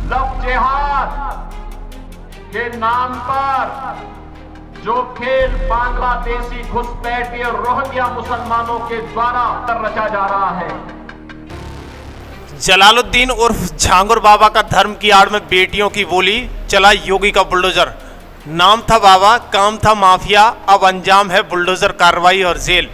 Love जिहाद के नाम पर जो खेल बांग्लादेशी घुसपैठिए और रोहिंग्या मुसलमानों के द्वारा रचा जा रहा है। जलालुद्दीन उर्फ झांगुर बाबा का धर्म की आड़ में बेटियों की बोली, चला योगी का बुलडोजर। नाम था बाबा, काम था माफिया, अब अंजाम है बुलडोजर कार्रवाई और जेल।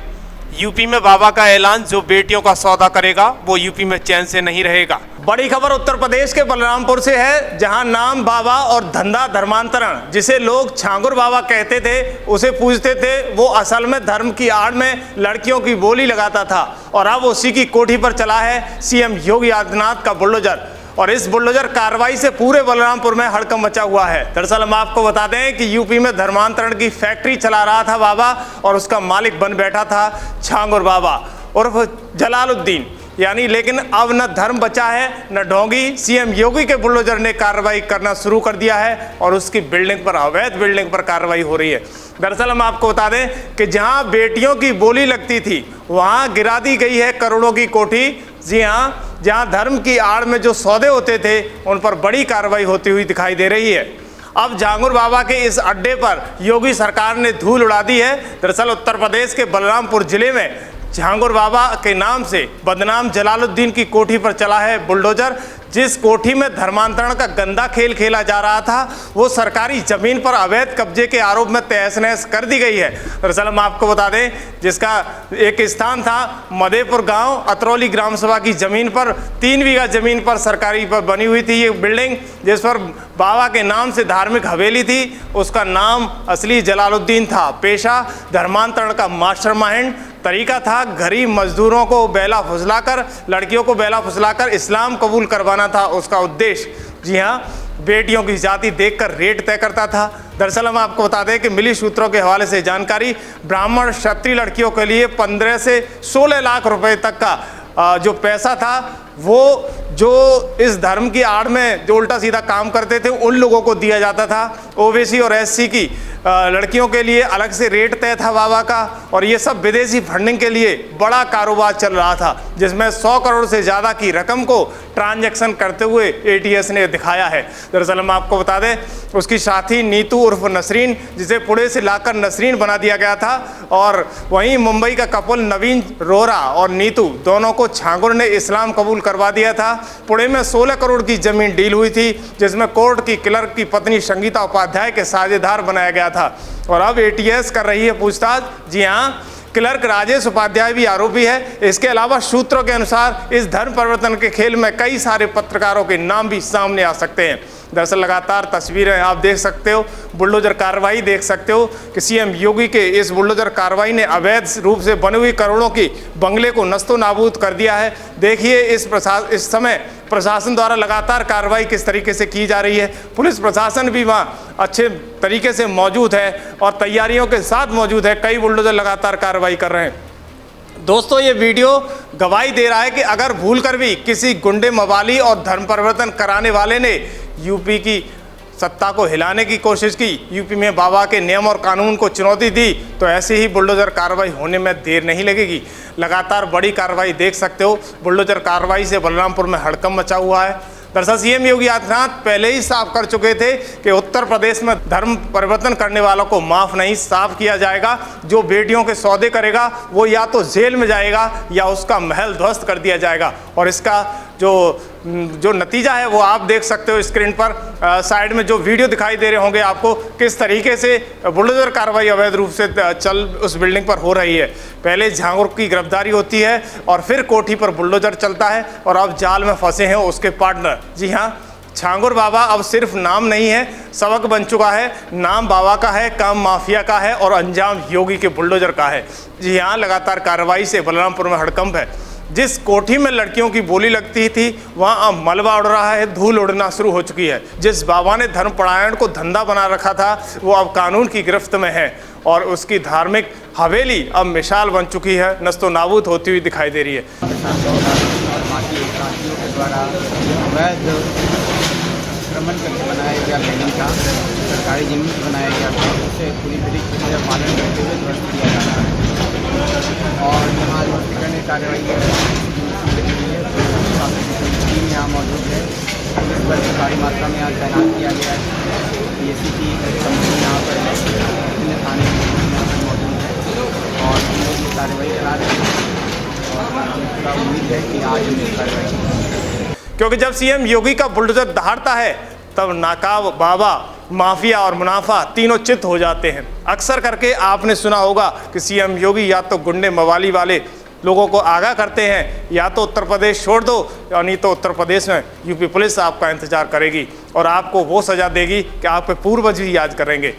यूपी में बाबा का ऐलान, जो बेटियों का सौदा करेगा वो यूपी में चैन से नहीं रहेगा। बड़ी खबर उत्तर प्रदेश के बलरामपुर से है, जहां नाम बाबा और धंधा धर्मांतरण, जिसे लोग झांगुर बाबा कहते थे, उसे पूजते थे, वो असल में धर्म की आड़ में लड़कियों की बोली लगाता था। और अब उसी की कोठी पर चला है सीएम योगी आदित्यनाथ का बुलडोजर। और इस बुलडोजर कार्रवाई से पूरे बलरामपुर में हड़कंप मचा हुआ है। दरअसल हम आपको बता दें कि यूपी में धर्मांतरण की फैक्ट्री चला रहा था बाबा, और उसका मालिक बन बैठा था झांगुर बाबा उर्फ जलालुद्दीन यानी। लेकिन अब न धर्म बचा है न ढोंगी। सीएम योगी के बुलडोजर ने कार्रवाई करना शुरू कर दिया है और उसकी बिल्डिंग पर, अवैध बिल्डिंग पर कार्रवाई हो रही है। दरअसल हम आपको बता दें कि जहां बेटियों की बोली लगती थी वहां गिरा दी गई है करोड़ों की कोठी। जी हाँ, जहां धर्म की आड़ में जो सौदे होते थे उन पर बड़ी कार्रवाई होती हुई दिखाई दे रही है। अब झांगुर बाबा के इस अड्डे पर योगी सरकार ने धूल उड़ा दी है। दरअसल उत्तर प्रदेश के बलरामपुर जिले में झांगुर बाबा के नाम से बदनाम जलालुद्दीन की कोठी पर चला है बुलडोजर। जिस कोठी में धर्मांतरण का गंदा खेल खेला जा रहा था वो सरकारी जमीन पर अवैध कब्जे के आरोप में तहस नहस कर दी गई है। दरअसल हम आपको बता दें, जिसका एक स्थान था मधेपुर गांव, अतरौली ग्राम सभा की जमीन पर 3 बीघा जमीन पर सरकारी पर बनी हुई थी ये बिल्डिंग, जिस पर बाबा के नाम से धार्मिक हवेली थी। उसका नाम असली जलालुद्दीन था, पेशा धर्मांतरण का मास्टरमाइंड, तरीका था गरीब मजदूरों को बेला फुसलाकर, लड़कियों को बेला फुसलाकर इस्लाम कबूल करवाना था उसका उद्देश्य। जी हाँ, बेटियों की जाति देखकर रेट तय करता था। दरअसल हम आपको बता दें कि मिली सूत्रों के हवाले से जानकारी, ब्राह्मण क्षत्रिय लड़कियों के लिए 15 से 16 लाख रुपए तक का जो पैसा था वो जो इस धर्म की आड़ में जो उल्टा सीधा काम करते थे उन लोगों को दिया जाता था। ओबीसी और एससी की लड़कियों के लिए अलग से रेट तय था बाबा का। और ये सब विदेशी फंडिंग के लिए बड़ा कारोबार चल रहा था, जिसमें 100 करोड़ से ज़्यादा की रकम को ट्रांजैक्शन करते हुए एटीएस ने दिखाया है। दरअसल हम आपको बता दें, उसकी साथी नीतू उर्फ नसरीन, जिसे पुणे से लाकर नसरीन बना दिया गया था, और वहीं मुंबई का कपल नवीन रोहरा और नीतू, दोनों को झांगुर ने इस्लाम कबूल करवा दिया था। पुणे में 16 करोड़ की जमीन डील हुई थी, जिसमें कोर्ट की क्लर्क की पत्नी संगीता उपाध्याय के साझेदार बनाया गया था। और अब एटीएस कर रही है पूछताछ। जी हाँ, क्लर्क राजेश उपाध्याय भी आरोपी है। इसके अलावा सूत्रों के अनुसार इस धर्म परिवर्तन के खेल में कई सारे पत्रकारों के नाम भी सामने आ सकते हैं। दरअसल लगातार तस्वीरें आप देख सकते हो, बुलडोजर कार्रवाई देख सकते हो कि सीएम योगी के इस बुलडोजर कार्रवाई ने अवैध रूप से बनी हुई करोड़ों की बंगले को नस्तो नाबूद कर दिया है। देखिए इस समय प्रशासन द्वारा लगातार कार्रवाई किस तरीके से की जा रही है। पुलिस प्रशासन भी वहाँ अच्छे तरीके से मौजूद है और तैयारियों के साथ मौजूद है। कई बुलडोजर लगातार कार्रवाई कर रहे हैं। दोस्तों, ये वीडियो गवाही दे रहा है कि अगर भूल कर भी किसी गुंडे मवाली और धर्म परिवर्तन कराने वाले ने यूपी की सत्ता को हिलाने की कोशिश की, यूपी में बाबा के नियम और कानून को चुनौती दी, तो ऐसे ही बुलडोजर कार्रवाई होने में देर नहीं लगेगी। लगातार बड़ी कार्रवाई देख सकते हो। बुलडोजर कार्रवाई से बलरामपुर में हड़कंप मचा हुआ है। दरअसल सीएम योगी आदित्यनाथ पहले ही साफ कर चुके थे कि उत्तर प्रदेश में धर्म परिवर्तन करने वालों को माफ नहीं, साफ किया जाएगा। जो बेटियों के सौदे करेगा वो या तो जेल में जाएगा या उसका महल ध्वस्त कर दिया जाएगा। और इसका जो नतीजा है वो आप देख सकते हो स्क्रीन पर। साइड में जो वीडियो दिखाई दे रहे होंगे आपको, किस तरीके से बुलडोजर कार्रवाई अवैध रूप से चल उस बिल्डिंग पर हो रही है। पहले झांगुर की गिरफ्तारी होती है और फिर कोठी पर बुलडोजर चलता है, और अब जाल में फंसे हैं उसके पार्टनर। जी हाँ, झांगुर बाबा अब सिर्फ नाम नहीं है, सबक बन चुका है। नाम बाबा का है, काम माफिया का है और अंजाम योगी के बुलडोजर का है। जी हाँ, लगातार कार्रवाई से बलरामपुर में हड़कंप है। जिस कोठी में लड़कियों की बोली लगती थी वहाँ अब मलबा उड़ रहा है, धूल उड़ना शुरू हो चुकी है। जिस बाबा ने धर्म परायण को धंधा बना रखा था वो अब कानून की गिरफ्त में है, और उसकी धार्मिक हवेली अब मिसाल बन चुकी है, नस्तो नाबूद होती हुई दिखाई दे रही है। आक्रमण करके बनाया गया बिल्डिंग था, सरकारी जमीन पर बनाया गया था, उसे पूरी तरीके से पालन करते हुए ध्वस्त किया जा रहा है। और यहाँ ध्वस्त करने की कार्रवाई टीम यहाँ मौजूद है। पुलिस बल भारी मात्रा में आज तैनात किया गया है। पीएससी की कंपनी यहाँ पर है, विभिन्न थाने यहाँ पर मौजूद है और हम लोग ये कार्रवाई करा रहे हैं और हमें पूरा उम्मीद है कि आज हम ये कार्रवाई करेंगे। क्योंकि जब सीएम योगी का बुलडोजर दहाड़ता है तब नाकाब बाबा, माफिया और मुनाफा तीनों चित हो जाते हैं। अक्सर करके आपने सुना होगा कि सीएम योगी या तो गुंडे मवाली वाले लोगों को आगाह करते हैं या तो उत्तर प्रदेश छोड़ दो, या नहीं तो उत्तर प्रदेश में यूपी पुलिस आपका इंतजार करेगी और आपको वो सज़ा देगी कि आपके पूर्वज भी याद करेंगे।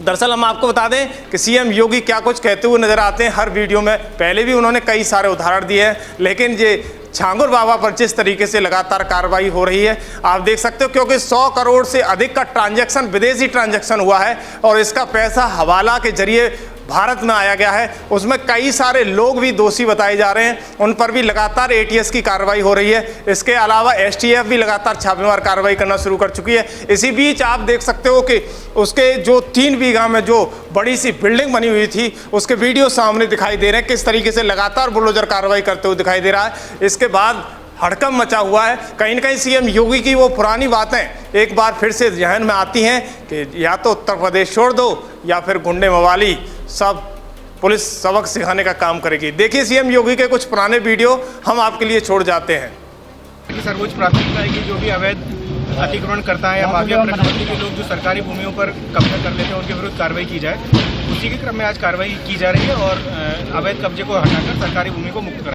दरअसल हम आपको बता दें कि सीएम योगी क्या कुछ कहते हुए नजर आते हैं हर वीडियो में। पहले भी उन्होंने कई सारे उदाहरण दिए हैं, लेकिन ये छांगुर बाबा पर जिस तरीके से लगातार कार्रवाई हो रही है आप देख सकते हो, क्योंकि 100 करोड़ से अधिक का ट्रांजैक्शन विदेशी ट्रांजैक्शन हुआ है और इसका पैसा हवाला के जरिए भारत में आया गया है। उसमें कई सारे लोग भी दोषी बताए जा रहे हैं, उन पर भी लगातार एटीएस की कार्रवाई हो रही है। इसके अलावा एसटीएफ भी लगातार छापेमार कार्रवाई करना शुरू कर चुकी है। इसी बीच आप देख सकते हो कि उसके जो 3 बीघा में जो बड़ी सी बिल्डिंग बनी हुई थी उसके वीडियो सामने दिखाई दे रहे हैं, किस तरीके से लगातार बुलडोजर कार्रवाई करते हुए दिखाई दे रहा है। इसके बाद हड़कंप मचा हुआ है। कहीं न कहीं सीएम योगी की वो पुरानी बातें एक बार फिर से जहन में आती हैं कि या तो उत्तर प्रदेश छोड़ दो या फिर गुंडे मवाली सब पुलिस सबक सिखाने का काम करेगी। देखिए सीएम योगी के कुछ पुराने वीडियो हम आपके लिए छोड़ जाते हैं। सर्वोच्च प्राथमिकता है कि जो भी अवैध अतिक्रमण करता है या माफिया प्रकृति के लोग जो सरकारी भूमियों पर कब्जा कर लेते हैं उनके विरुद्ध कार्रवाई की जाए। उसी के क्रम में आज कार्रवाई की जा रही है और अवैध कब्जे को हटाकर सरकारी भूमि को मुक्त कराया।